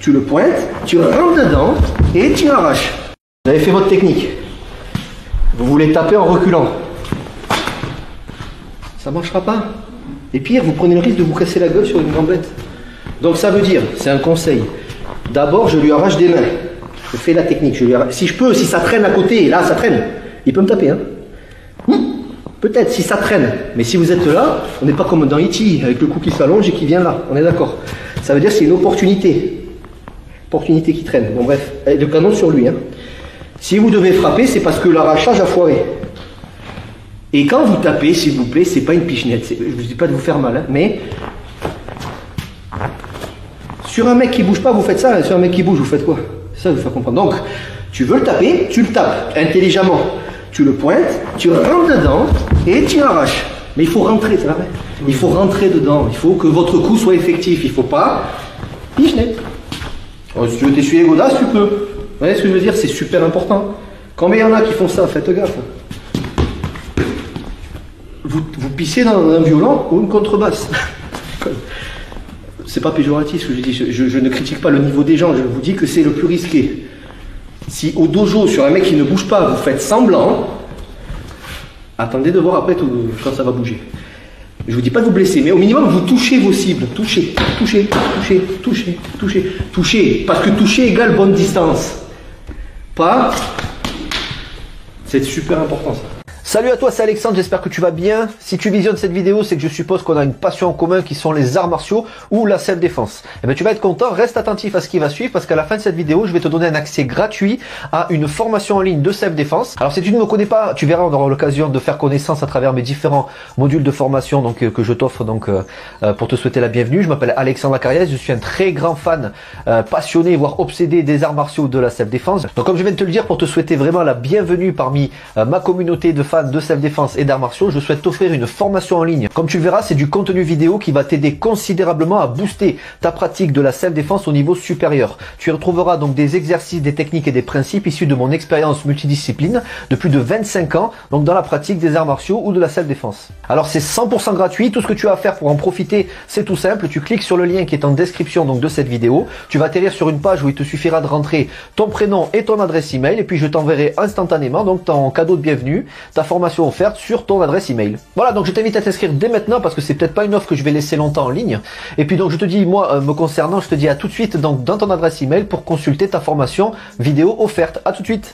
tu le pointes, tu rentres dedans et tu arraches. Vous avez fait votre technique. Vous voulez taper en reculant. Ça ne marchera pas. Et pire, vous prenez le risque de vous casser la gueule sur une gamblette. Donc ça veut dire, c'est un conseil. D'abord, je lui arrache des mains. Je fais la technique. Si je peux, si ça traîne à côté, là ça traîne, il peut me taper. Hein. Peut-être si ça traîne. Mais si vous êtes là, on n'est pas comme dans E.T. avec le cou qui s'allonge et qui vient là. On est d'accord. Ça veut dire que c'est une opportunité. Opportunité qui traîne. Bon bref, le canon sur lui. Hein. Si vous devez frapper, c'est parce que l'arrachage a foiré. Et quand vous tapez, s'il vous plaît, c'est pas une pichenette. Je vous dis pas de vous faire mal, hein, mais sur un mec qui bouge pas, vous faites ça. Sur un mec qui bouge, vous faites quoi? C'est ça que je vous faire comprendre. Donc, tu veux le taper, tu le tapes intelligemment. Tu le pointes, tu rentres dedans et tu arraches. Mais il faut rentrer, c'est vrai. Il faut rentrer dedans. Il faut que votre coup soit effectif. Il faut pas pichenette. Oh, si tu veux t'essuyer godasse, tu peux. Vous voyez ce que je veux dire? C'est super important. Combien il y en a qui font ça? Faites gaffe. Vous pissez dans un violon ou une contrebasse. C'est pas péjoratif ce que je dis. Je ne critique pas le niveau des gens. Je vous dis que c'est le plus risqué. Si au dojo, sur un mec qui ne bouge pas, vous faites semblant, attendez de voir après quand ça va bouger. Je vous dis pas de vous blesser, mais au minimum, vous touchez vos cibles. Touchez, touchez, touchez, touchez, touchez, touchez. Parce que toucher égale bonne distance. Pas. C'est super important ça. Salut à toi, c'est Alexandre, j'espère que tu vas bien. Si tu visionnes cette vidéo, c'est que je suppose qu'on a une passion en commun qui sont les arts martiaux ou la self-défense. Et bien tu vas être content, reste attentif à ce qui va suivre parce qu'à la fin de cette vidéo, je vais te donner un accès gratuit à une formation en ligne de self-défense. Alors si tu ne me connais pas, tu verras, on aura l'occasion de faire connaissance à travers mes différents modules de formation que je t'offre pour te souhaiter la bienvenue. Je m'appelle Alexandre Acariès, je suis un très grand fan, passionné, voire obsédé des arts martiaux de la self-défense. Donc comme je viens de te le dire, pour te souhaiter vraiment la bienvenue parmi ma communauté de fans de self-défense et d'arts martiaux, je souhaite t'offrir une formation en ligne. Comme tu le verras, c'est du contenu vidéo qui va t'aider considérablement à booster ta pratique de la self-défense au niveau supérieur. Tu y retrouveras donc des exercices, des techniques et des principes issus de mon expérience multidiscipline de plus de 25 ans, donc dans la pratique des arts martiaux ou de la self-défense. Alors c'est 100% gratuit, tout ce que tu as à faire pour en profiter, c'est tout simple, tu cliques sur le lien qui est en description donc de cette vidéo, tu vas atterrir sur une page où il te suffira de rentrer ton prénom et ton adresse email et puis je t'enverrai instantanément donc ton cadeau de bienvenue, ta formation offerte sur ton adresse email. Voilà, donc je t'invite à t'inscrire dès maintenant parce que c'est peut-être pas une offre que je vais laisser longtemps en ligne. Et puis donc je te dis, moi me concernant, je te dis à tout de suite donc dans ton adresse email pour consulter ta formation vidéo offerte. À tout de suite.